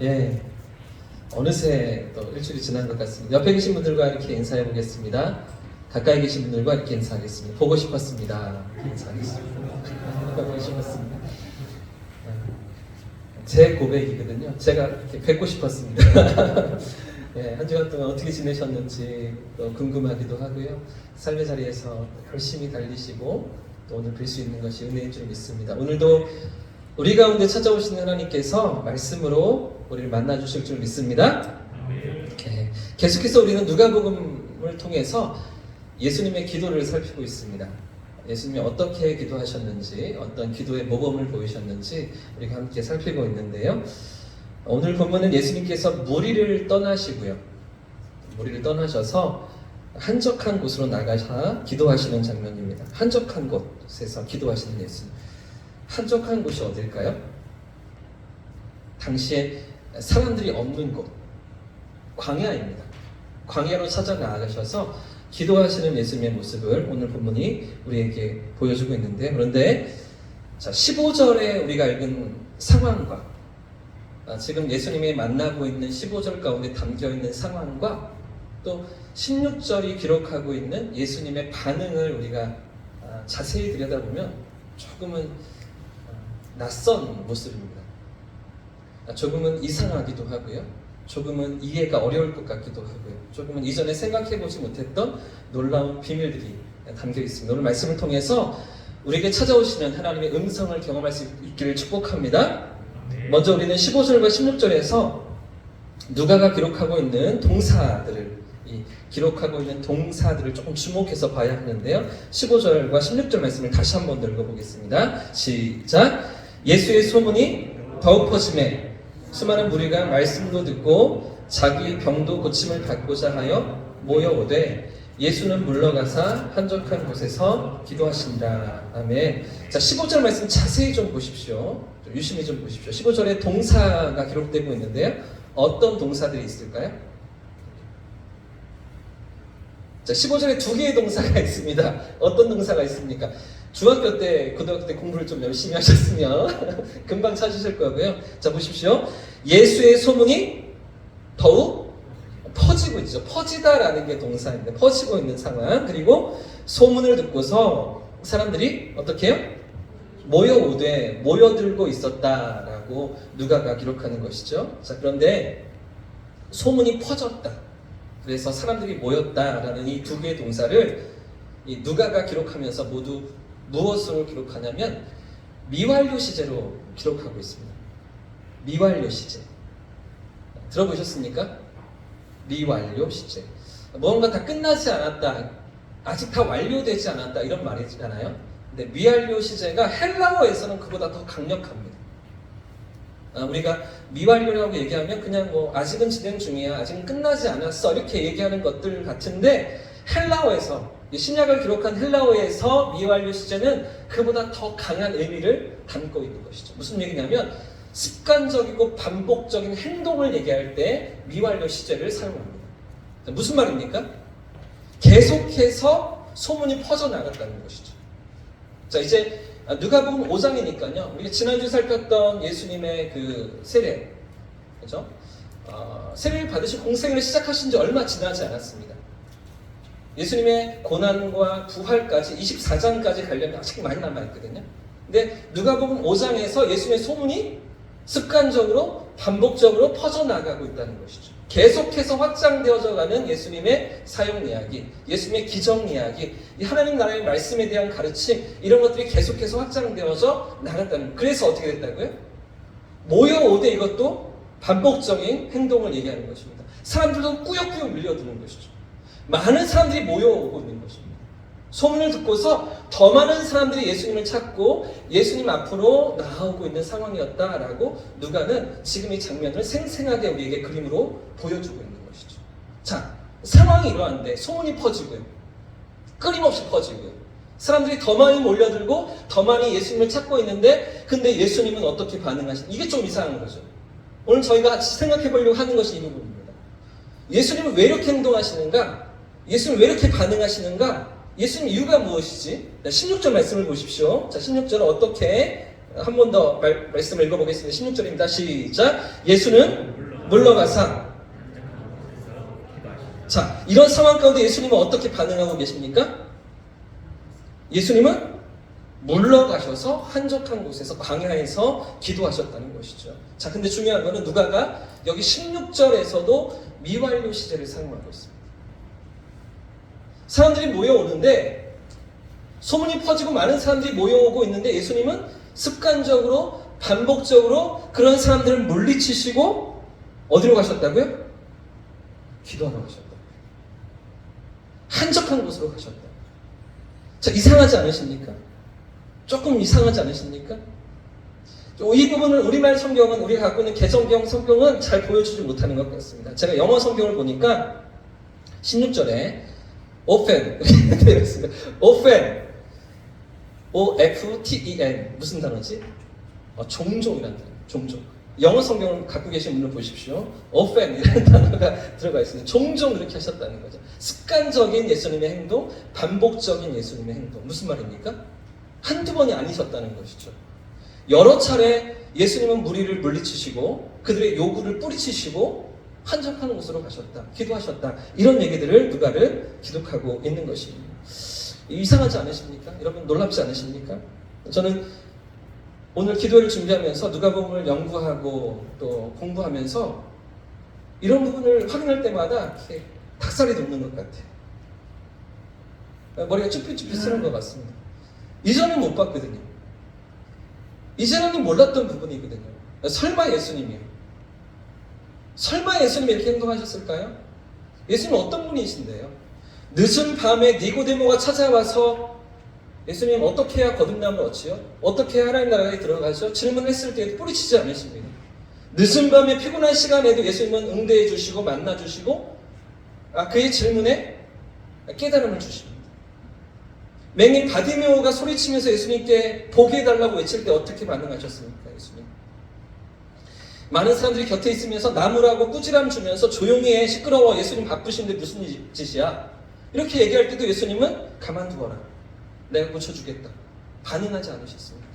예, 어느새 또 일주일이 지난 것 같습니다. 옆에 계신 분들과 이렇게 인사해 보겠습니다. 가까이 계신 분들과 이렇게 인사하겠습니다. 보고 싶었습니다. 이렇게 인사하겠습니다. 보고 싶었습니다. 제 고백이거든요. 제가 이렇게 뵙고 싶었습니다. 예, 한 주간 동안 어떻게 지내셨는지 또 궁금하기도 하고요. 삶의 자리에서 열심히 달리시고 또 오늘 뵐 수 있는 것이 은혜인 줄 믿습니다. 오늘도 우리 가운데 찾아오시는 하나님께서 말씀으로 우리를 만나 주실 줄 믿습니다. 예, 계속해서 우리는 누가복음을 통해서 예수님의 기도를 살피고 있습니다. 예수님이 어떻게 기도하셨는지, 어떤 기도의 모범을 보이셨는지 우리가 함께 살피고 있는데요. 오늘 본문은 예수님께서 무리를 떠나시고요. 무리를 떠나셔서 한적한 곳으로 나가셔 기도하시는 장면입니다. 한적한 곳에서 기도하시는 예수님. 한적한 곳이 어딜까요? 당시에 사람들이 없는 곳, 광야입니다. 광야로 찾아 나아가셔서 기도하시는 예수님의 모습을 오늘 본문이 우리에게 보여주고 있는데, 그런데 자, 15절에 우리가 읽은 상황과 지금 예수님이 만나고 있는 15절 가운데 담겨있는 상황과 또 16절이 기록하고 있는 예수님의 반응을 우리가 자세히 들여다보면 조금은 낯선 모습입니다. 조금은 이상하기도 하고요. 조금은 이해가 어려울 것 같기도 하고요. 조금은 이전에 생각해보지 못했던 놀라운 비밀들이 담겨 있습니다. 오늘 말씀을 통해서 우리에게 찾아오시는 하나님의 음성을 경험할 수 있기를 축복합니다. 먼저 우리는 15절과 16절에서 누가가 기록하고 있는 동사들을 조금 주목해서 봐야 하는데요. 15절과 16절 말씀을 다시 한번 읽어보겠습니다. 시작! 예수의 소문이 더욱 퍼짐에 수많은 무리가 말씀도 듣고 자기 병도 고침을 받고자 하여 모여오되 예수는 물러가사 한적한 곳에서 기도하신다. 아멘. 자, 15절 말씀 자세히 좀 보십시오. 좀 유심히 좀 보십시오. 15절에 동사가 기록되고 있는데요. 어떤 동사들이 있을까요? 자, 15절에 두 개의 동사가 있습니다. 어떤 동사가 있습니까? 중학교 때, 고등학교 때 공부를 좀 열심히 하셨으면 금방 찾으실 거고요. 자, 보십시오. 예수의 소문이 더욱 퍼지고 있죠. 퍼지다라는 게 동사인데, 퍼지고 있는 상황. 그리고 소문을 듣고서 사람들이 어떻게 해요? 모여오되, 모여들고 있었다라고 누가가 기록하는 것이죠. 자, 그런데 소문이 퍼졌다. 그래서 사람들이 모였다라는 이 두 개의 동사를 이 누가가 기록하면서 모두 무엇으로 기록하냐면 미완료 시제로 기록하고 있습니다. 미완료 시제. 들어보셨습니까? 미완료 시제. 뭔가 다 끝나지 않았다, 아직 다 완료되지 않았다, 이런 말이잖아요. 근데 미완료 시제가 헬라어에서는 그보다 더 강력합니다. 우리가 미완료라고 얘기하면 그냥 뭐 아직은 진행 중이야, 아직은 끝나지 않았어, 이렇게 얘기하는 것들 같은데, 헬라어에서, 신약을 기록한 헬라어에서 미완료 시제는 그보다 더 강한 의미를 담고 있는 것이죠. 무슨 얘기냐면 습관적이고 반복적인 행동을 얘기할 때 미완료 시제를 사용합니다. 무슨 말입니까? 계속해서 소문이 퍼져나갔다는 것이죠. 자, 이제 누가복음 5장이니까요. 우리가 지난주 살폈던 예수님의 그 세례, 그렇죠? 세례를 받으신 공생을 시작하신 지 얼마 지나지 않았습니다. 예수님의 고난과 부활까지 24장까지 가려면 아직 많이 남아있거든요. 근데 누가복음 5장에서 예수님의 소문이 습관적으로 반복적으로 퍼져나가고 있다는 것이죠. 계속해서 확장되어져 가는 예수님의 사역 이야기, 예수님의 기적 이야기, 이 하나님 나라의 말씀에 대한 가르침, 이런 것들이 계속해서 확장되어져 나갔다는 거예요. 그래서 어떻게 됐다고요? 모여오되 이것도 반복적인 행동을 얘기하는 것입니다. 사람들도 꾸역꾸역 밀려드는 것이죠. 많은 사람들이 모여오고 있는 것입니다. 소문을 듣고서 더 많은 사람들이 예수님을 찾고 예수님 앞으로 나아오고 있는 상황이었다라고 누가는 지금 이 장면을 생생하게 우리에게 그림으로 보여주고 있는 것이죠. 자, 상황이 이러한데 소문이 퍼지고요. 끊임없이 퍼지고요. 사람들이 더 많이 몰려들고 더 많이 예수님을 찾고 있는데, 근데 예수님은 어떻게 반응하시는지, 이게 좀 이상한 거죠. 오늘 저희가 같이 생각해 보려고 하는 것이 이 부분입니다. 예수님은 왜 이렇게 행동하시는가? 예수님은 왜 이렇게 반응하시는가? 예수님 이유가 무엇이지? 16절 말씀을 보십시오. 자, 16절은 어떻게 한 번 더 말씀을 읽어보겠습니다. 16절입니다. 시작. 예수는 물러가사. 자, 이런 상황 가운데 예수님은 어떻게 반응하고 계십니까? 예수님은 물러가셔서 한적한 곳에서 광야에서 기도하셨다는 것이죠. 자, 근데 중요한 거는 누가가 여기 16절에서도 미완료 시제를 사용하고 있습니다. 사람들이 모여오는데, 소문이 퍼지고 많은 사람들이 모여오고 있는데 예수님은 습관적으로 반복적으로 그런 사람들을 물리치시고 어디로 가셨다고요? 기도하러 가셨다. 한적한 곳으로 가셨다. 자, 이상하지 않으십니까? 조금 이상하지 않으십니까? 이 부분을 우리말 성경은, 우리가 갖고 있는 개정경 성경은 잘 보여주지 못하는 것 같습니다. 제가 영어 성경을 보니까 16절에 often 되어 있습니다. often, O-F-T-E-N 무슨 단어지? 종종이라는 단어. 종종. 영어 성경을 갖고 계신 분을 보십시오. often 이라는 단어가 들어가 있습니다. 종종 그렇게 하셨다는 거죠. 습관적인 예수님의 행동, 반복적인 예수님의 행동. 무슨 말입니까? 한두 번이 아니셨다는 것이죠. 여러 차례 예수님은 무리를 물리치시고 그들의 요구를 뿌리치시고 한적한 곳으로 가셨다. 기도하셨다. 이런 얘기들을 누가를 기록하고 있는 것입니다. 이상하지 않으십니까? 여러분 놀랍지 않으십니까? 저는 오늘 기도를 준비하면서 누가복음을 연구하고 또 공부하면서 이런 부분을 확인할 때마다 이렇게 닭살이 돋는 것 같아요. 머리가 쭈뼛쭈뼛 쓰는 것 같습니다. 이전에 못 봤거든요. 이전에는 몰랐던 부분이거든요. 설마 예수님이요? 설마 예수님이 이렇게 행동하셨을까요? 예수님은 어떤 분이신데요? 늦은 밤에 니고데모가 찾아와서 예수님 어떻게 해야 거듭남을 얻지요? 어떻게 해야 하나님 나라에 들어가죠? 질문했을 때에도 뿌리치지 않으십니다. 늦은 밤에 피곤한 시간에도 예수님은 응대해 주시고 만나 주시고 그의 질문에 깨달음을 주십니다. 맹인 바디메오가 소리치면서 예수님께 보게 해달라고 외칠 때 어떻게 반응하셨습니까? 예수님. 많은 사람들이 곁에 있으면서 나무라고 꾸지람 주면서 조용히 해, 시끄러워, 예수님 바쁘신데 무슨 짓이야? 이렇게 얘기할 때도 예수님은 가만두어라, 내가 고쳐주겠다, 반응하지 않으셨습니까?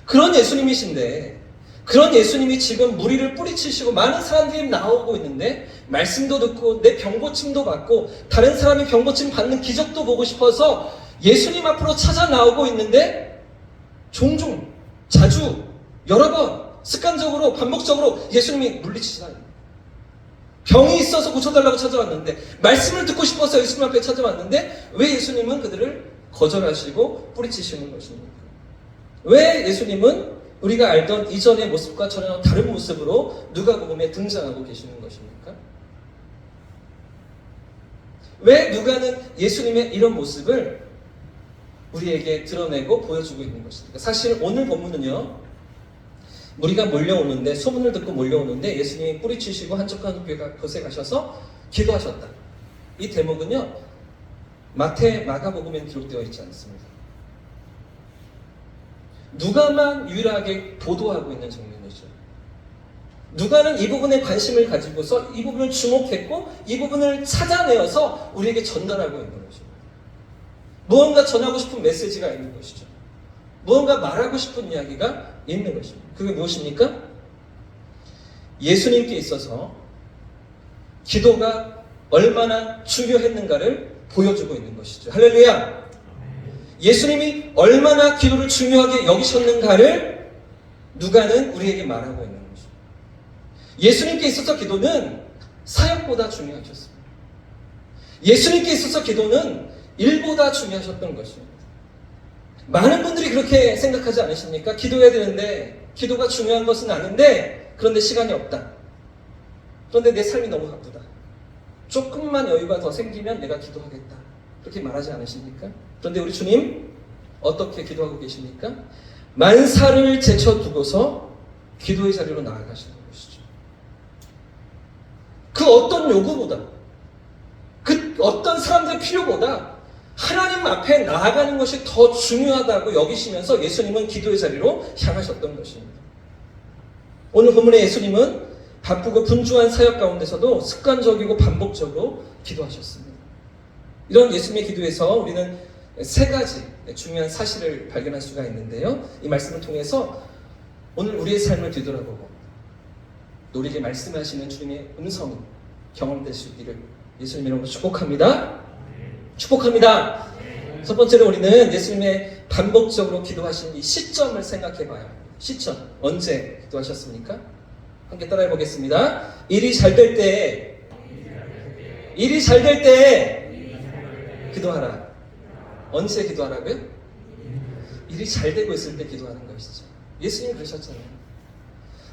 그런 예수님이신데, 그런 예수님이 지금 무리를 뿌리치시고 많은 사람들이 나오고 있는데 말씀도 듣고 내 병고침도 받고 다른 사람이 병고침 받는 기적도 보고 싶어서 예수님 앞으로 찾아 나오고 있는데 종종, 자주, 여러 번 습관적으로 반복적으로 예수님이 물리치시다. 병이 있어서 고쳐달라고 찾아왔는데, 말씀을 듣고 싶어서 예수님 앞에 찾아왔는데 왜 예수님은 그들을 거절하시고 뿌리치시는 것입니까? 왜 예수님은 우리가 알던 이전의 모습과 전혀 다른 모습으로 누가복음에 등장하고 계시는 것입니까? 왜 누가는 예수님의 이런 모습을 우리에게 드러내고 보여주고 있는 것입니까? 사실 오늘 본문은요, 무리가 몰려오는데, 소문을 듣고 몰려오는데 예수님이 뿌리치시고 한적한 곳에 가셔서 기도하셨다. 이 대목은요, 마태, 마가복음에는 기록되어 있지 않습니다. 누가만 유일하게 보도하고 있는 장면이죠. 누가는 이 부분에 관심을 가지고서 이 부분을 주목했고 이 부분을 찾아내어서 우리에게 전달하고 있는 것입니다. 무언가 전하고 싶은 메시지가 있는 것이죠. 무언가 말하고 싶은 이야기가 있는 것입니다. 그게 무엇입니까? 예수님께 있어서 기도가 얼마나 중요했는가를 보여주고 있는 것이죠. 할렐루야! 예수님이 얼마나 기도를 중요하게 여기셨는가를 누가는 우리에게 말하고 있는 것입니다. 예수님께 있어서 기도는 사역보다 중요하셨습니다. 예수님께 있어서 기도는 일보다 중요하셨던 것입니다. 많은 분들이 그렇게 생각하지 않으십니까? 기도해야 되는데, 기도가 중요한 것은 아는데 그런데 시간이 없다. 그런데 내 삶이 너무 바쁘다. 조금만 여유가 더 생기면 내가 기도하겠다. 그렇게 말하지 않으십니까? 그런데 우리 주님 어떻게 기도하고 계십니까? 만사를 제쳐두고서 기도의 자리로 나아가시는 것이죠. 그 어떤 요구보다, 그 어떤 사람들의 필요보다 하나님 앞에 나아가는 것이 더 중요하다고 여기시면서 예수님은 기도의 자리로 향하셨던 것입니다. 오늘 본문의 예수님은 바쁘고 분주한 사역 가운데서도 습관적이고 반복적으로 기도하셨습니다. 이런 예수님의 기도에서 우리는 세 가지 중요한 사실을 발견할 수가 있는데요. 이 말씀을 통해서 오늘 우리의 삶을 뒤돌아보고 또 우리에게 말씀하시는 주님의 음성이 경험될 수 있기를 예수님 이름으로 축복합니다. 축복합니다. 첫 번째로 우리는 예수님의 반복적으로 기도하신 이 시점을 생각해 봐야 합니다. 시점. 언제 기도하셨습니까? 함께 따라해 보겠습니다. 일이 잘 될 때, 일이 잘 될 때 기도하라. 언제 기도하라고요? 일이 잘 되고 있을 때 기도하는 것이죠. 예수님이 그러셨잖아요.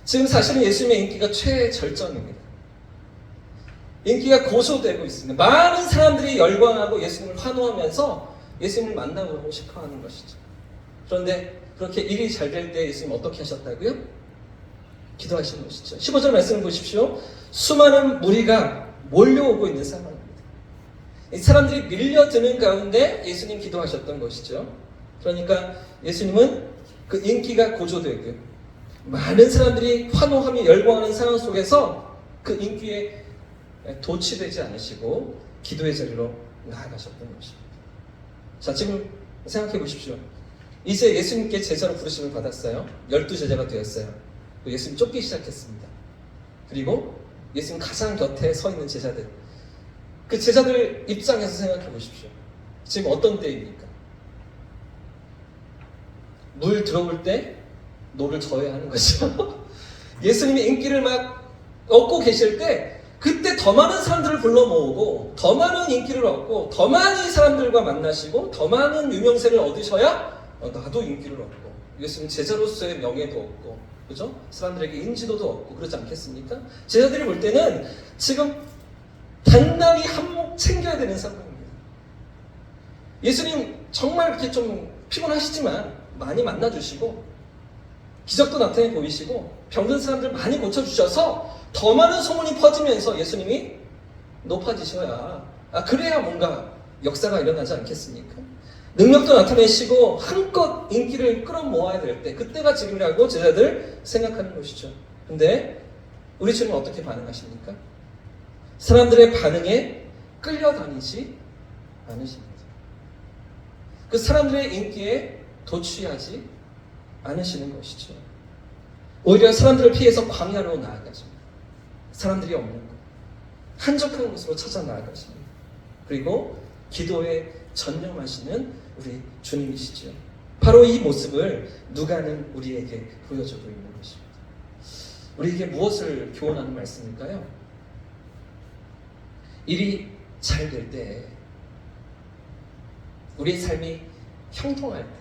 지금 사실은 예수님의 인기가 최절정입니다. 인기가 고소되고 있습니다. 많은 사람들이 열광하고 예수님을 환호하면서 예수님을 만나고 싶어 하는 것이죠. 그런데 그렇게 일이 잘 될 때 예수님 어떻게 하셨다고요? 기도하시는 것이죠. 15절 말씀을 보십시오. 수많은 무리가 몰려오고 있는 상황입니다. 이 사람들이 밀려드는 가운데 예수님 기도하셨던 것이죠. 그러니까 예수님은 그 인기가 고조되고 많은 사람들이 환호하며 열광하는 상황 속에서 그 인기에 도취되지 않으시고 기도의 자리로 나아가셨던 것입니다. 자, 지금 생각해 보십시오. 이제 예수님께 제자로 부르심을 받았어요. 12제자가 되었어요. 또 예수님 쫓기 시작했습니다. 그리고 예수님 가장 곁에 서 있는 제자들, 그 제자들 입장에서 생각해 보십시오. 지금 어떤 때입니까? 물 들어올 때 노를 저어야 하는 거죠. 예수님이 인기를 막 얻고 계실 때 그때 더 많은 사람들을 불러 모으고 더 많은 인기를 얻고 더 많은 사람들과 만나시고 더 많은 유명세를 얻으셔야 나도 인기를 얻고 예수님 제자로서의 명예도 얻고, 그죠? 사람들에게 인지도도 얻고 그렇지 않겠습니까? 제자들이 볼 때는 지금 단단히 한몫 챙겨야 되는 상황입니다. 예수님 정말 이렇게 좀 피곤하시지만 많이 만나주시고 기적도 나타내 보이시고 병든 사람들 많이 고쳐주셔서 더 많은 소문이 퍼지면서 예수님이 높아지셔야 그래야 뭔가 역사가 일어나지 않겠습니까? 능력도 나타내시고 한껏 인기를 끌어모아야 될 때 그때가 지금이라고 제자들 생각하는 것이죠. 근데 우리 주님은 어떻게 반응하십니까? 사람들의 반응에 끌려다니지 않으십니다. 그 사람들의 인기에 도취하지 않으시는 것이죠. 오히려 사람들을 피해서 광야로 나아가십니다. 사람들이 없는 곳, 한적한 곳으로 찾아 나아가십니다. 그리고 기도에 전념하시는 우리 주님이시죠. 바로 이 모습을 누가는 우리에게 보여주고 있는 것입니다. 우리에게 무엇을 교훈하는 말씀일까요? 일이 잘 될 때, 우리의 삶이 형통할 때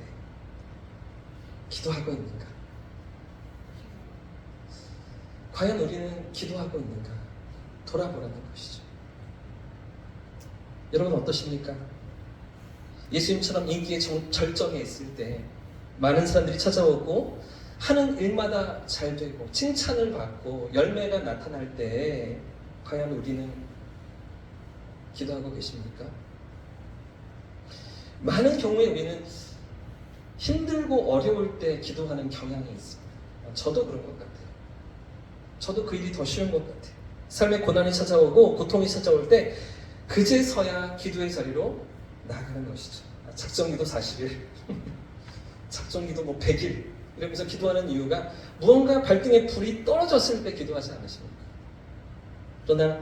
기도하고 있는가? 과연 우리는 기도하고 있는가? 돌아보라는 것이죠. 여러분 어떠십니까? 예수님처럼 인기의 절정에 있을 때 많은 사람들이 찾아오고 하는 일마다 잘 되고 칭찬을 받고 열매가 나타날 때 과연 우리는 기도하고 계십니까? 많은 경우에 우리는 힘들고 어려울 때 기도하는 경향이 있습니다. 저도 그런 것 같아요. 저도 그 일이 더 쉬운 것 같아요. 삶의 고난이 찾아오고 고통이 찾아올 때 그제서야 기도의 자리로 나아가는 것이죠. 작정기도 40일, 작정기도 100일 이러면서 기도하는 이유가 무언가 발등에 불이 떨어졌을 때 기도하지 않으십니까? 그러나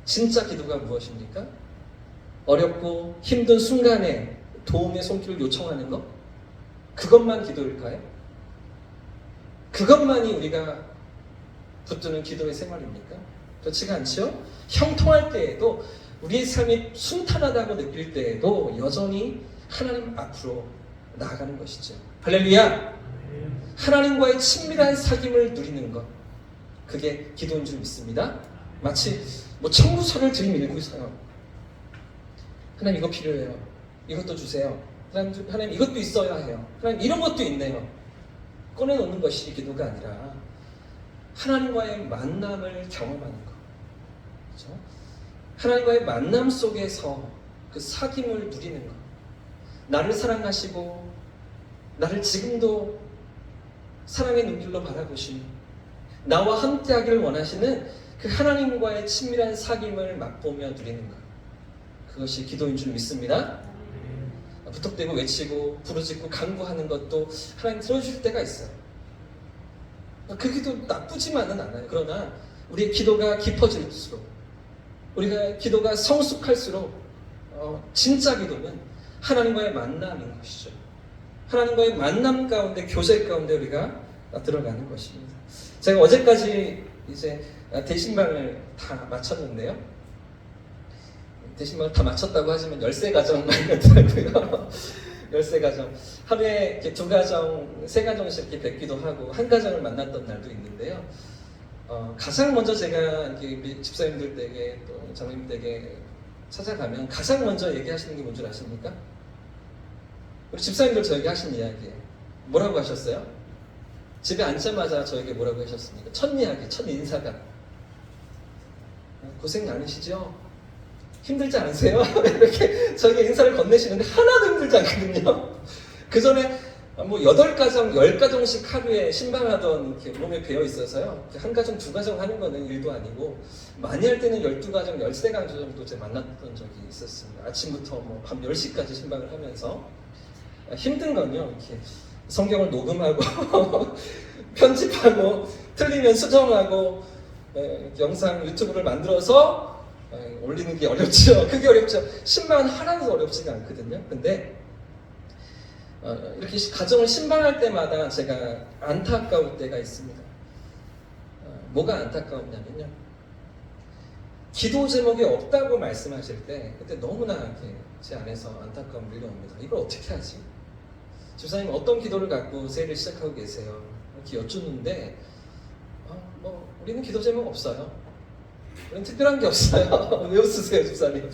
진짜 기도가 무엇입니까? 어렵고 힘든 순간에 도움의 손길을 요청하는 것? 그것만 기도일까요? 그것만이 우리가 붙드는 기도의 생활입니까? 그렇지가 않죠? 형통할 때에도 우리의 삶이 순탄하다고 느낄 때에도 여전히 하나님 앞으로 나아가는 것이죠. 할렐루야! 하나님과의 친밀한 사귐을 누리는 것, 그게 기도인 줄 믿습니다. 마치 청구서를 들이밀고서요. 하나님 이거 필요해요. 이것도 주세요. 하나님 이것도 있어야 해요. 하나님 이런 것도 있네요. 꺼내놓는 것이 기도가 아니라 하나님과의 만남을 경험하는 것. 그렇죠? 하나님과의 만남 속에서 그 사귐을 누리는 것. 나를 사랑하시고 나를 지금도 사랑의 눈길로 바라보시는, 나와 함께하기를 원하시는 그 하나님과의 친밀한 사귐을 맛보며 누리는 것. 그것이 기도인 줄 믿습니다. 부탁대고 외치고 부르짖고 간구하는 것도 하나님 들어주실 때가 있어요. 그 기도 나쁘지만은 않아요. 그러나 우리의 기도가 깊어질수록, 우리가 기도가 성숙할수록 진짜 기도는 하나님과의 만남인 것이죠. 하나님과의 만남 가운데, 교제 가운데 우리가 들어가는 것입니다. 제가 어제까지 이제 대신방을 다 마쳤는데요. 대신방을 다 마쳤다고 하지만 13가정 만났더라고요. 13가정. 하루에 이렇게 2가정, 3가정씩 이렇게 뵙기도 하고, 한 가정을 만났던 날도 있는데요. 가장 먼저 제가 이렇게 집사님들 댁에 또 장로님 댁에 찾아가면 가장 먼저 얘기하시는 게 뭔지 아십니까? 우리 집사님들 저에게 하신 이야기예요. 뭐라고 하셨어요? 집에 앉자마자 저에게 뭐라고 하셨습니까? 첫 이야기, 첫 인사가 고생 많으시죠? 힘들지 않으세요? 이렇게 저에게 인사를 건네시는데 하나도 힘들지 않거든요. 그 전에 뭐 8가정, 10가정씩 하루에 신방하던 이렇게 몸에 배어 있어서요. 한 가정, 2가정 하는 거는 일도 아니고, 많이 할 때는 12가정, 13가정 정도 제가 만났던 적이 있었습니다. 아침부터 뭐 밤 10시까지 신방을 하면서. 힘든 건요, 이렇게 성경을 녹음하고 편집하고 틀리면 수정하고 영상 유튜브를 만들어서 올리는 게 어렵죠. 그게 어렵죠. 신방은 하나도 어렵지가 않거든요. 근데 이렇게 가정을 신방할 때마다 제가 안타까울 때가 있습니다. 뭐가 안타까웠냐면요, 기도 제목이 없다고 말씀하실 때 그때 너무나 이렇게 제 안에서 안타까움이 밀려옵니다. 이걸 어떻게 하지? 집사님 어떤 기도를 갖고 세일을 시작하고 계세요? 이렇게 여쭙는데 뭐 우리는 기도 제목 없어요. 우리는 특별한 게 없어요. 왜 웃으세요, 집사님?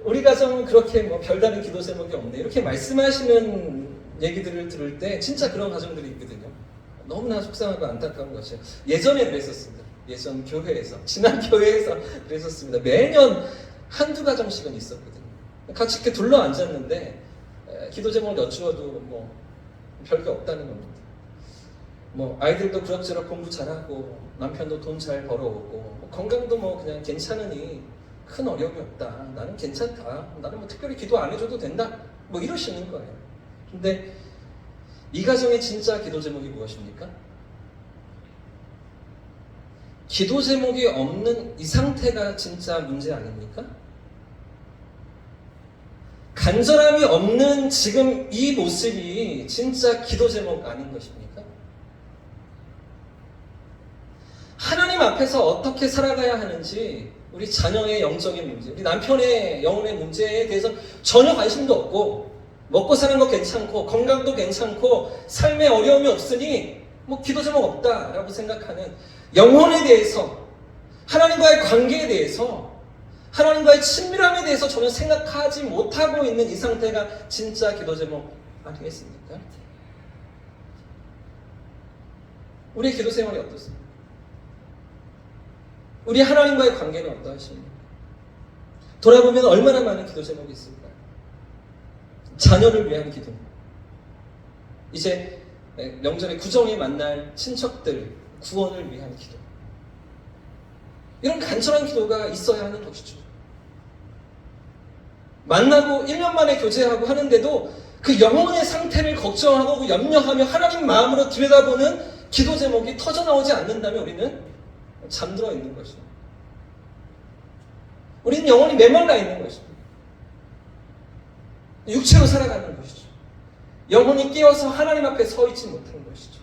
우리 가정은 그렇게 뭐 별다른 기도 제목이 없네, 이렇게 말씀하시는 얘기들을 들을 때 진짜 그런 가정들이 있거든요. 너무나 속상하고 안타까운 것이에요. 예전에 그랬었습니다. 예전 교회에서, 지난 교회에서 그랬었습니다. 매년 한두 가정씩은 있었거든요. 같이 이렇게 둘러 앉았는데 기도 제목을 여쭈어도 뭐 별게 없다는 겁니다. 뭐 아이들도 그럭저럭 공부 잘하고, 남편도 돈 잘 벌어오고, 뭐 건강도 뭐 그냥 괜찮으니 큰 어려움이 없다, 나는 괜찮다, 나는 뭐 특별히 기도 안 해줘도 된다, 뭐 이러시는 거예요. 근데 이 가정의 진짜 기도 제목이 무엇입니까? 기도 제목이 없는 이 상태가 진짜 문제 아닙니까? 간절함이 없는 지금 이 모습이 진짜 기도 제목 아닌 것입니까? 하나님 앞에서 어떻게 살아가야 하는지, 우리 자녀의 영적인 문제, 우리 남편의 영혼의 문제에 대해서 전혀 관심도 없고, 먹고 사는 거 괜찮고 건강도 괜찮고 삶에 어려움이 없으니 뭐 기도 제목 없다라고 생각하는, 영혼에 대해서, 하나님과의 관계에 대해서, 하나님과의 친밀함에 대해서 전혀 생각하지 못하고 있는 이 상태가 진짜 기도 제목 아니겠습니까? 우리의 기도 생활이 어떻습니까? 우리 하나님과의 관계는 어떠하십니까? 돌아보면 얼마나 많은 기도 제목이 있을까요? 자녀를 위한 기도, 이제 명절에 구정에 만날 친척들 구원을 위한 기도, 이런 간절한 기도가 있어야 하는 것이죠. 만나고 1년 만에 교제하고 하는데도 그 영혼의 상태를 걱정하고 염려하며 하나님 마음으로 들여다보는 기도 제목이 터져나오지 않는다면 우리는 잠들어 있는 것입니다. 우리는 영혼이 메말라 있는 것입니다. 육체로 살아가는 것이죠. 영혼이 깨어서 하나님 앞에 서 있지 못하는 것이죠.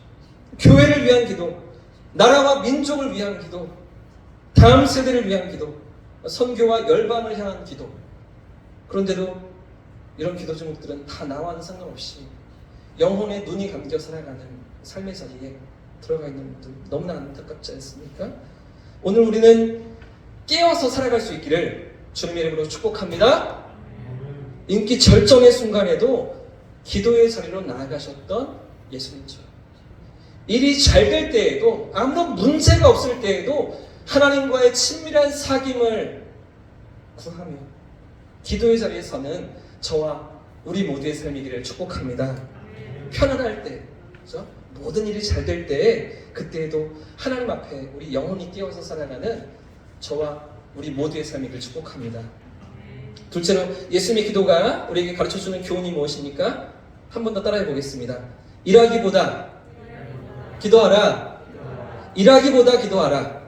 교회를 위한 기도, 나라와 민족을 위한 기도, 다음 세대를 위한 기도, 선교와 열방을 향한 기도. 그런데도 이런 기도 제목들은 다 나와는 상관없이 영혼의 눈이 감겨 살아가는 삶의 자리에 들어가 있는 분들 너무나 안타깝지 않습니까? 오늘 우리는 깨어서 살아갈 수 있기를 주님의 이름으로 축복합니다. 인기 절정의 순간에도 기도의 자리로 나아가셨던 예수님처럼, 일이 잘 될 때에도, 아무런 문제가 없을 때에도 하나님과의 친밀한 사귐을 구하며 기도의 자리에 서는 저와 우리 모두의 삶이기를 축복합니다. 편안할 때, 그렇죠? 모든 일이 잘 될 때에, 그때에도 하나님 앞에 우리 영혼이 깨어서 살아가는 저와 우리 모두의 삶이기를 축복합니다. 둘째로 예수님의 기도가 우리에게 가르쳐주는 교훈이 무엇입니까? 한 번 더 따라해 보겠습니다. 일하기보다 기도하라. 일하기보다 기도하라.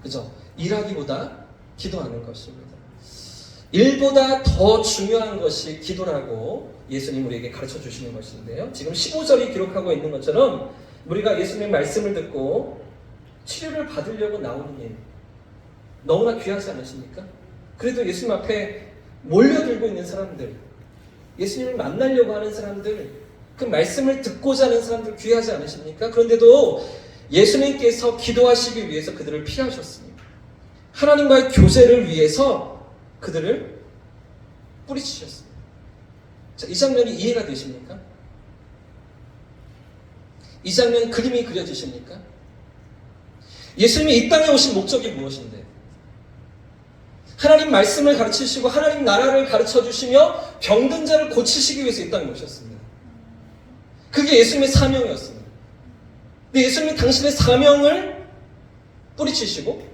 그죠? 일하기보다 기도하는 것입니다. 일보다 더 중요한 것이 기도라고 예수님 우리에게 가르쳐 주시는 것인데요. 지금 15절이 기록하고 있는 것처럼 우리가 예수님의 말씀을 듣고 치료를 받으려고 나오는 일 너무나 귀하지 않으십니까? 그래도 예수님 앞에 몰려들고 있는 사람들, 예수님을 만나려고 하는 사람들, 그 말씀을 듣고자 하는 사람들 귀하지 않으십니까? 그런데도 예수님께서 기도하시기 위해서 그들을 피하셨습니다. 하나님과의 교제를 위해서 그들을 뿌리치셨습니다. 자, 이 장면이 이해가 되십니까? 이 장면 그림이 그려지십니까? 예수님이 이 땅에 오신 목적이 무엇인데? 하나님 말씀을 가르치시고 하나님 나라를 가르쳐 주시며 병든 자를 고치시기 위해서 이 땅에 오셨습니다. 그게 예수님의 사명이었습니다. 근데 예수님이 당신의 사명을 뿌리치시고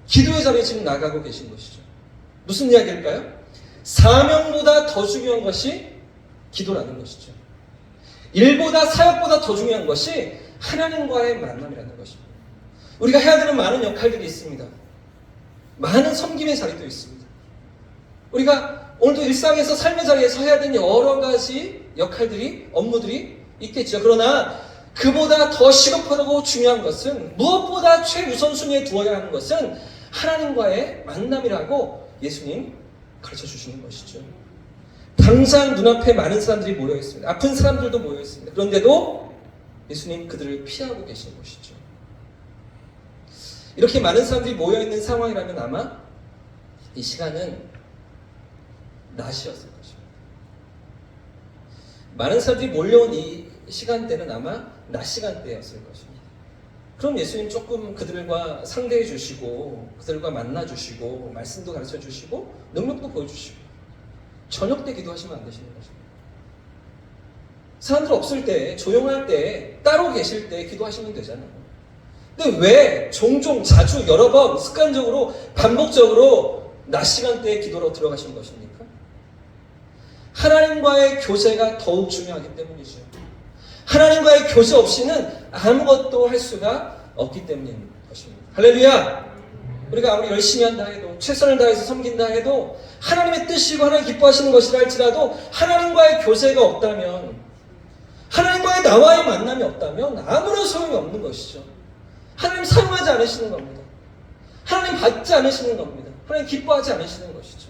기도의 자리에 지금 나가고 계신 것이죠. 무슨 이야기일까요? 사명보다 더 중요한 것이 기도라는 것이죠. 일보다 사역보다 더 중요한 것이 하나님과의 만남이라는 것입니다. 우리가 해야 되는 많은 역할들이 있습니다. 많은 섬김의 자리도 있습니다. 우리가 오늘도 일상에서 삶의 자리에서 해야 되는 여러 가지 역할들이, 업무들이 있겠죠. 그러나 그보다 더 시급하고 중요한 것은, 무엇보다 최우선순위에 두어야 하는 것은 하나님과의 만남이라고 예수님 가르쳐 주시는 것이죠. 당장 눈앞에 많은 사람들이 모여 있습니다. 아픈 사람들도 모여 있습니다. 그런데도 예수님 그들을 피하고 계신 것이죠. 이렇게 많은 사람들이 모여 있는 상황이라면 아마 이 시간은 낮이었을 것입니다. 많은 사람들이 몰려온 이 시간대는 아마 낮 시간대였을 것입니다. 그럼 예수님 조금 그들과 상대해 주시고 그들과 만나 주시고 말씀도 가르쳐 주시고 능력도 보여주시고 저녁 때 기도하시면 안 되시는 것입니다. 사람들 없을 때, 조용할 때, 따로 계실 때 기도하시면 되잖아요. 근데 왜 종종, 자주, 여러 번, 습관적으로, 반복적으로 낮 시간대에 기도로 들어가신 것입니까? 하나님과의 교제가 더욱 중요하기 때문이죠. 하나님과의 교제 없이는 아무것도 할 수가 없기 때문인 것입니다. 할렐루야! 우리가 아무리 열심히 한다 해도, 최선을 다해서 섬긴다 해도, 하나님의 뜻이고 하나님 기뻐하시는 것이라 할지라도 하나님과의 교제가 없다면, 하나님과의 나와의 만남이 없다면 아무런 소용이 없는 것이죠. 하나님 사용하지 않으시는 겁니다. 하나님 받지 않으시는 겁니다. 하나님 기뻐하지 않으시는 것이죠.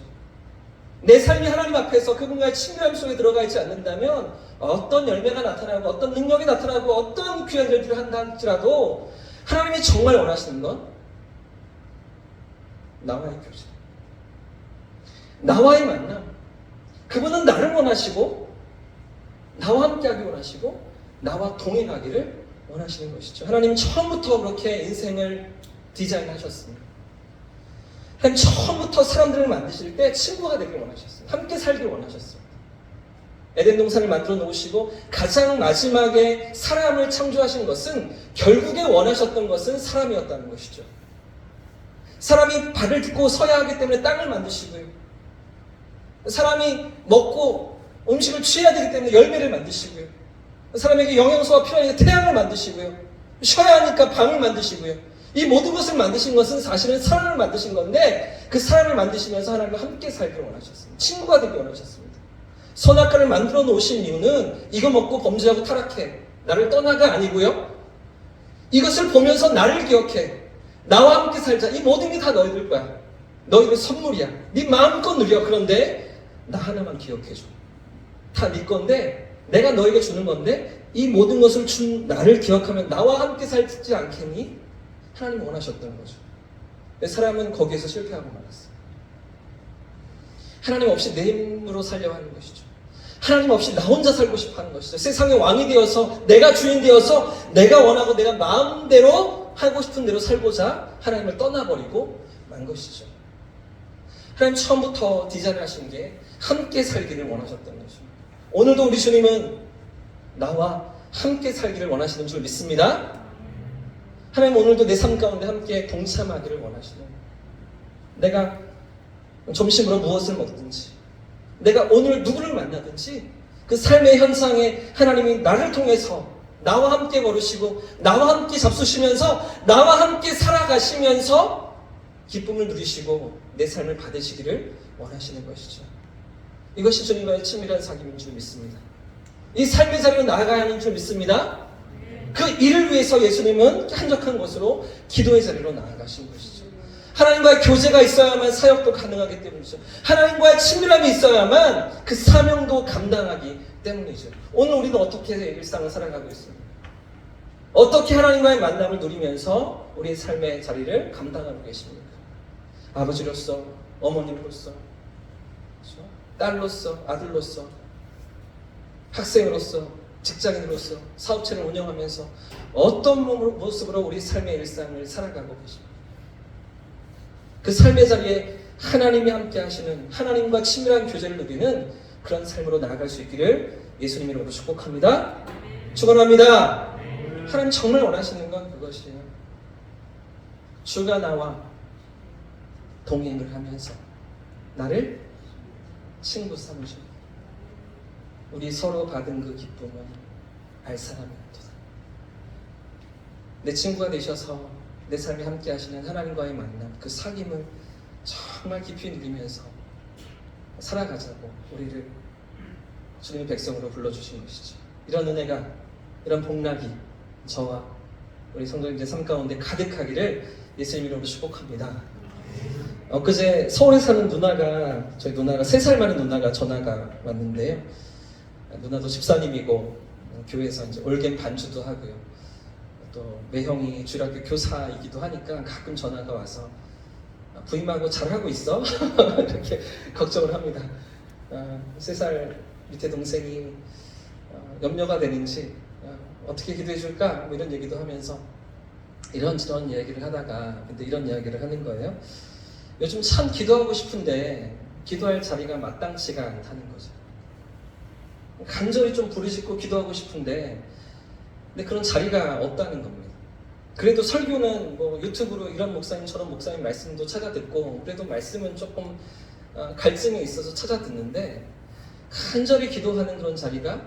내 삶이 하나님 앞에서 그분과의 친밀함 속에 들어가 있지 않는다면 어떤 열매가 나타나고 어떤 능력이 나타나고 어떤 귀한 일들을 한다 할지라도 하나님이 정말 원하시는 건 나와의 교제, 나와의 만남. 그분은 나를 원하시고 나와 함께하기 원하시고 나와 동행하기를 원하시는 것이죠. 하나님은 처음부터 그렇게 인생을 디자인하셨습니다. 하나님 처음부터 사람들을 만드실 때 친구가 되길 원하셨어요. 함께 살길 원하셨습니다. 에덴 동산을 만들어 놓으시고 가장 마지막에 사람을 창조하신 것은 결국에 원하셨던 것은 사람이었다는 것이죠. 사람이 발을 딛고 서야 하기 때문에 땅을 만드시고요. 사람이 먹고 음식을 취해야 되기 때문에 열매를 만드시고요. 사람에게 영양소가 필요하니까 태양을 만드시고요. 쉬어야 하니까 밤을 만드시고요. 이 모든 것을 만드신 것은 사실은 사람을 만드신 건데 그 사람을 만드시면서 하나님과 함께 살기를 원하셨습니다. 친구가 되기 원하셨습니다. 선악과를 만들어 놓으신 이유는 이거 먹고 범죄하고 타락해, 나를 떠나가 아니고요. 이것을 보면서 나를 기억해, 나와 함께 살자. 이 모든 게 다 너희들 거야. 너희들 선물이야. 네 마음껏 누려. 그런데 나 하나만 기억해줘. 다 네 건데 내가 너에게 주는 건데 이 모든 것을 준 나를 기억하면 나와 함께 살지 않겠니? 하나님 원하셨던 거죠. 사람은 거기에서 실패하고 말았어요. 하나님 없이 내 힘으로 살려고 하는 것이죠. 하나님 없이 나 혼자 살고 싶어 하는 것이죠. 세상의 왕이 되어서 내가 주인 되어서 내가 원하고 내가 마음대로 하고 싶은 대로 살고자 하나님을 떠나버리고 만 것이죠. 하나님 처음부터 디자인하신 게 함께 살기를 원하셨던 것입니다. 오늘도 우리 주님은 나와 함께 살기를 원하시는 줄 믿습니다. 하나님 오늘도 내 삶 가운데 함께 동참하기를 원하시는, 내가 점심으로 무엇을 먹든지, 내가 오늘 누구를 만나든지 그 삶의 현상에 하나님이 나를 통해서 나와 함께 걸으시고 나와 함께 잡수시면서 나와 함께 살아가시면서 기쁨을 누리시고 내 삶을 받으시기를 원하시는 것이죠. 이것이 주님과의 친밀한 사귐인 줄 믿습니다. 이 삶의 자리로 나아가야 하는 줄 믿습니다. 그 일을 위해서 예수님은 한적한 곳으로 기도의 자리로 나아가신 것이죠. 하나님과의 교제가 있어야만 사역도 가능하기 때문이죠. 하나님과의 친밀함이 있어야만 그 사명도 감당하기 때문이죠. 오늘 우리는 어떻게 일상을 살아가고 있습니까? 어떻게 하나님과의 만남을 누리면서 우리의 삶의 자리를 감당하고 계십니까? 아버지로서, 어머님으로서, 그렇죠? 딸로서, 아들로서, 학생으로서, 직장인으로서, 사업체를 운영하면서 어떤 모습으로 우리 삶의 일상을 살아가고 계십니까? 그 삶의 자리에 하나님이 함께 하시는, 하나님과 친밀한 교제를 누리는 그런 삶으로 나아갈 수 있기를 예수님 이름으로 축복합니다. 축원합니다. 하나님 정말 원하시는 건 그것이에요. 주가 나와 동행을 하면서 나를 친구 삼으시고 우리 서로 받은 그 기쁨은 알 사람이 없도다. 내 친구가 되셔서 내 삶에 함께 하시는 하나님과의 만남, 그 사귐을 정말 깊이 누리면서 살아가자고 우리를 주님의 백성으로 불러주신 것이죠. 이런 은혜가, 이런 복락이 저와 우리 성도님들 삶 가운데 가득하기를 예수님 이름으로 축복합니다. 엊그제 서울에 사는 누나가, 저희 누나가 3살 많은 누나가 전화가 왔는데요. 누나도 집사님이고 교회에서 이제 올겐 반주도 하고요. 또 매형이 주일학교 교사이기도 하니까 가끔 전화가 와서 부임하고 잘하고 있어? 이렇게 걱정을 합니다. 3살 밑에 동생이 염려가 되는지 어떻게 기도해 줄까? 뭐 이런 얘기도 하면서 이런저런 이야기를 하다가 근데 이런 이야기를 하는 거예요. 요즘 참 기도하고 싶은데 기도할 자리가 마땅치가 않다는 거죠. 간절히 좀 부르짖고 기도하고 싶은데 근데 그런 자리가 없다는 겁니다. 그래도 설교는 뭐 유튜브로 이런 목사님 저런 목사님 말씀도 찾아 듣고 그래도 말씀은 조금 갈증이 있어서 찾아 듣는데 간절히 기도하는 그런 자리가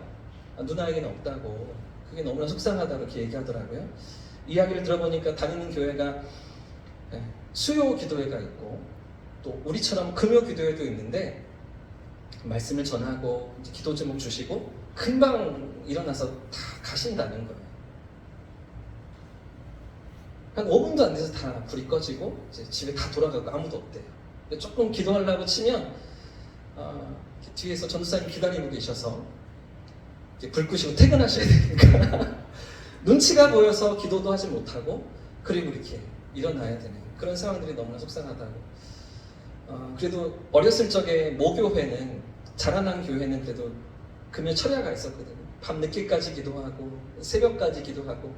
누나에게는 없다고, 그게 너무나 속상하다고 이렇게 얘기하더라고요. 이야기를 들어보니까 다니는 교회가 수요 기도회가 있고 또 우리처럼 금요 기도회도 있는데 말씀을 전하고 기도 제목 주시고 금방 일어나서 다 가신다는 거예요. 한 5분도 안 돼서 다 불이 꺼지고 이제 집에 다 돌아가고 아무도 없대요. 조금 기도하려고 치면 뒤에서 전도사님 기다리고 계셔서 이제 불 끄시고 퇴근하셔야 되니까 눈치가 보여서 기도도 하지 못하고 그리고 이렇게 일어나야 되는 그런 상황들이 너무나 속상하다고. 그래도 어렸을 적에 모교회는, 자라난 교회는 그래도 금요 철야가 있었거든요. 밤 늦게까지 기도하고 새벽까지 기도하고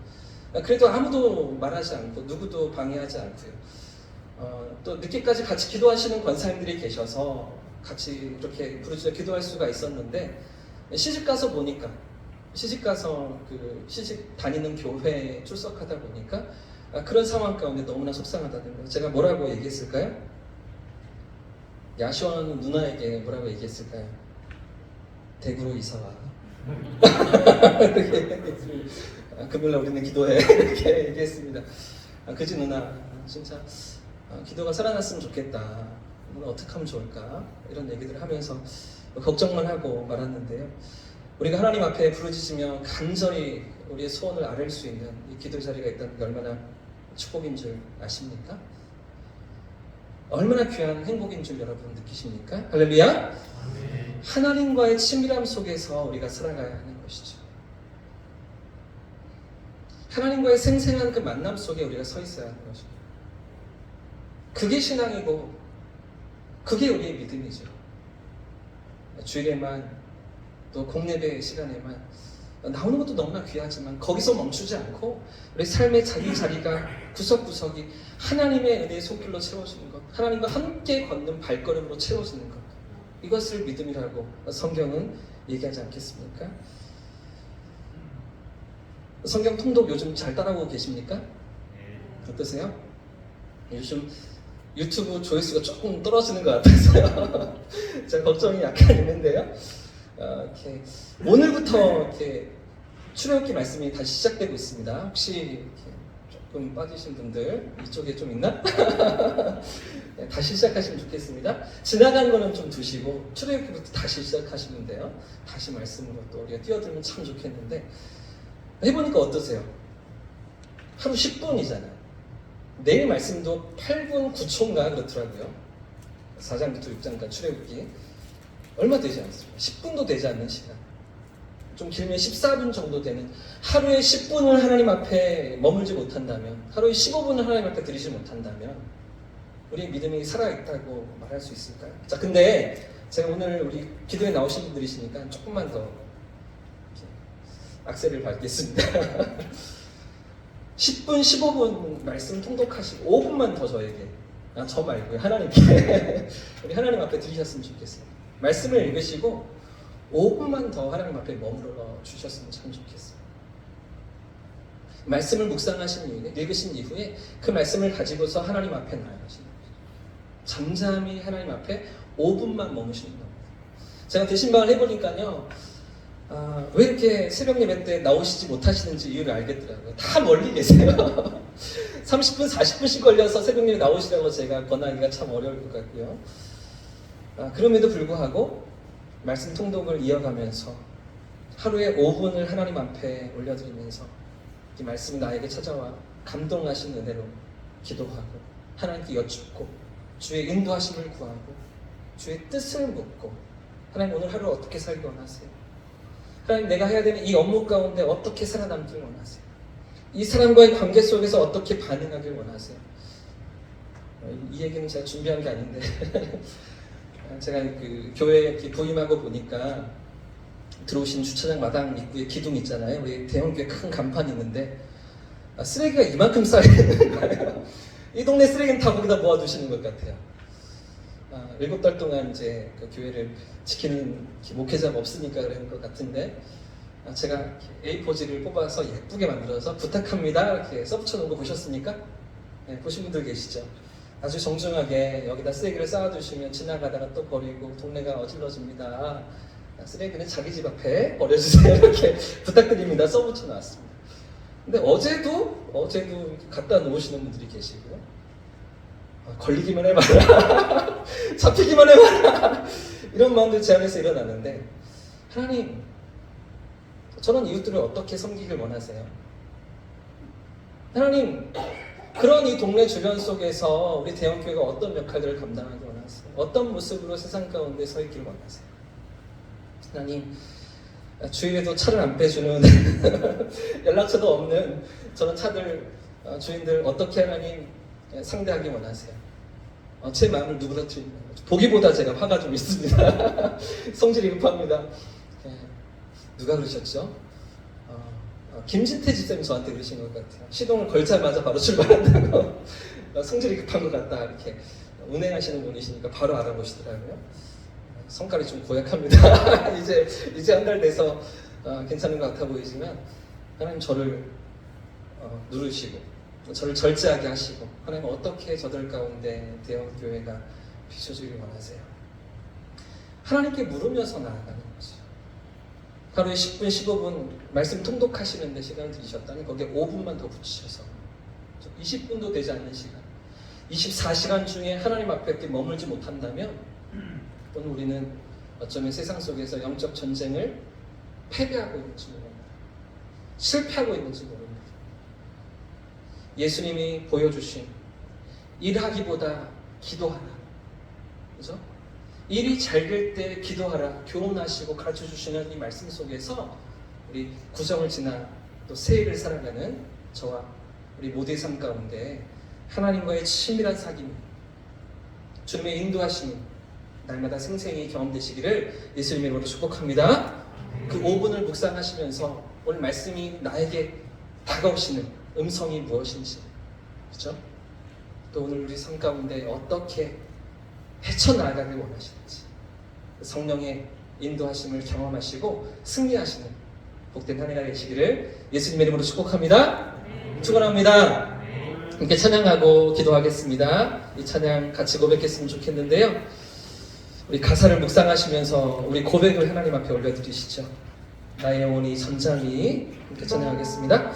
그래도 아무도 말하지 않고 누구도 방해하지 않고요. 또 늦게까지 같이 기도하시는 권사님들이 계셔서 같이 이렇게 부르짖어 기도할 수가 있었는데 시집가서 보니까 시집가서 그 시집 다니는 교회에 출석하다 보니까 그런 상황 가운데 너무나 속상하다는 거예요. 제가 뭐라고 얘기했을까요? 야시원 누나에게 뭐라고 얘기했을까요? 대구로 이사와. 금요일날 우리는 기도해. 이렇게 얘기했습니다. 그지 누나, 진짜 기도가 살아났으면 좋겠다. 오늘 어떻게 하면 좋을까? 이런 얘기들을 하면서 걱정만 하고 말았는데요. 우리가 하나님 앞에 부르짖으며 간절히 우리의 소원을 아뢰 수 있는 이 기도 자리가 있다는 게 얼마나 축복인 줄 아십니까? 얼마나 귀한 행복인 줄 여러분 느끼십니까? 할렐루야! 아멘. 하나님과의 친밀함 속에서 우리가 살아가야 하는 것이죠. 하나님과의 생생한 그 만남 속에 우리가 서 있어야 하는 것이죠. 그게 신앙이고 그게 우리의 믿음이죠. 주일에만 또 공예배 시간에만 나오는 것도 너무나 귀하지만 거기서 멈추지 않고 우리 삶의 자리가 구석구석이 하나님의 은혜의 손길로 채워지는 것, 하나님과 함께 걷는 발걸음으로 채워지는 것, 이것을 믿음이라고 성경은 얘기하지 않겠습니까? 성경 통독 요즘 잘 따라오고 계십니까? 어떠세요? 요즘 유튜브 조회수가 조금 떨어지는 것 같아서요. 제가 걱정이 약간 있는데요. 이렇게 오늘부터 이렇게 출애굽기 말씀이 다시 시작되고 있습니다. 혹시 이렇게 조금 빠지신 분들 이쪽에 좀 있나? 네, 다시 시작하시면 좋겠습니다. 지나간 거는 좀 두시고 출애굽기부터 다시 시작하시면 돼요. 다시 말씀으로 또 우리가 뛰어들면 참 좋겠는데 해보니까 어떠세요? 하루 10분이잖아요. 내일 말씀도 8분 9초인가 그렇더라고요. 4장부터 6장까지 출애굽기 얼마 되지 않습니다. 10분도 되지 않는 시간. 좀 길면 14분 정도 되는 하루에 10분을 하나님 앞에 머물지 못한다면, 하루에 15분을 하나님 앞에 드리지 못한다면 우리의 믿음이 살아있다고 말할 수 있을까요? 자, 근데 제가 오늘 우리 기도에 나오신 분들이시니까 조금만 더 악셀을 밟겠습니다. 10분, 15분 말씀 통독하시고 5분만 더 저에게, 저 말고요, 하나님께 우리 하나님 앞에 드리셨으면 좋겠어요. 말씀을 읽으시고 5분만 더 하나님 앞에 머물러 주셨으면 참 좋겠어요. 말씀을 묵상하신 이후에, 읽으신 이후에 그 말씀을 가지고서 하나님 앞에 나아가시는 거죠. 잠잠히 하나님 앞에 5분만 머무시는 겁니다. 제가 대신방을 해보니까요, 왜 이렇게 새벽 예배 때 나오시지 못하시는지 이유를 알겠더라고요. 다 멀리 계세요. 30분, 40분씩 걸려서 새벽 예배 나오시라고 제가 권하기가 참 어려울 것 같고요. 그럼에도 불구하고 말씀 통독을 이어가면서 하루에 5분을 하나님 앞에 올려드리면서 이 말씀이 나에게 찾아와 감동하신 은혜로 기도하고 하나님께 여쭙고 주의 인도하심을 구하고 주의 뜻을 묻고 하나님 오늘 하루 어떻게 살기 원하세요? 하나님 내가 해야 되는 이 업무 가운데 어떻게 살아남길 원하세요? 이 사람과의 관계 속에서 어떻게 반응하길 원하세요? 이 얘기는 제가 준비한 게 아닌데 제가 그 교회에 이렇게 부임하고 보니까 들어오신 주차장 마당 입구에 기둥 있잖아요. 우리 대형교회 큰 간판이 있는데 쓰레기가 이만큼 쌓여있는 거예요. 이 동네 쓰레기는 다 거기다 모아두시는 것 같아요. 7달 동안 이제 그 교회를 지키는 목회자가 없으니까 그런 것 같은데 제가 A4지를 뽑아서 예쁘게 만들어서 부탁합니다 이렇게 써붙여 놓은 거 보셨습니까? 네, 보신 분들 계시죠? 아주 정중하게 여기다 쓰레기를 쌓아두시면 지나가다가 또 버리고 동네가 어질러집니다. 쓰레기는 자기 집 앞에 버려주세요 이렇게 부탁드립니다 써붙여 놨습니다. 근데 어제도 갖다 놓으시는 분들이 계시고요. 걸리기만 해봐라 잡히기만 해봐라 이런 마음들 제 안에서 일어나는데 하나님 저런 이웃들을 어떻게 섬기길 원하세요? 하나님 그런 이 동네 주변 속에서 우리 대형교회가 어떤 역할들을 감당하길 원하세요? 어떤 모습으로 세상 가운데 서 있길 원하세요? 하나님 주일에도 차를 안 빼주는 연락처도 없는 저런 차들 주인들 어떻게 하나님 상대하기 원하세요? 제 마음을 누그러뜨리는 거죠. 보기보다 제가 화가 좀 있습니다. 성질이 급합니다. 누가 그러셨죠? 김진태 집사님 저한테 그러신 것 같아요. 시동을 걸자마자 바로 출발한다고. 성질이 급한 것 같다 이렇게 운행하시는 분이시니까 바로 알아보시더라고요. 성깔이 좀 고약합니다. 이제 한 달 돼서 괜찮은 것 같아 보이지만 하나님 저를 누르시고 저를 절제하게 하시고 하나님 어떻게 저들 가운데 대형교회가 비춰주길 원하세요? 하나님께 물으면서 나아가는 거죠. 하루에 10분, 15분 말씀 통독하시는데 시간을 들이셨다니 거기에 5분만 더 붙이셔서 20분도 되지 않는 시간 24시간 중에 하나님 앞에 이렇게 머물지 못한다면 오늘 우리는 어쩌면 세상 속에서 영적 전쟁을 패배하고 있는지 모릅니다. 실패하고 있는지 모릅니다. 예수님이 보여주신 일하기보다 기도하라. 그죠? 일이 잘 될 때 기도하라. 교훈하시고 가르쳐 주시는 이 말씀 속에서 우리 구정을 지나 또 새해를 살아가는 저와 우리 모두의 삶 가운데 하나님과의 친밀한 사귐, 주님의 인도하심이 날마다 생생히 경험되시기를 예수님 이름으로 축복합니다. 그 5분을 묵상하시면서 오늘 말씀이 나에게 다가오시는 음성이 무엇인지, 그렇죠? 또 오늘 우리 삶 가운데 어떻게 헤쳐나가길 원하시는지 성령의 인도하심을 경험하시고 승리하시는 복된 한 해가 되시기를 예수님의 이름으로 축복합니다. 축원합니다. 함께 찬양하고 기도하겠습니다. 이 찬양 같이 고백했으면 좋겠는데요. 우리 가사를 묵상하시면서 우리 고백을 하나님 앞에 올려드리시죠. 나의 영혼이 잠잠히 함께 찬양하겠습니다.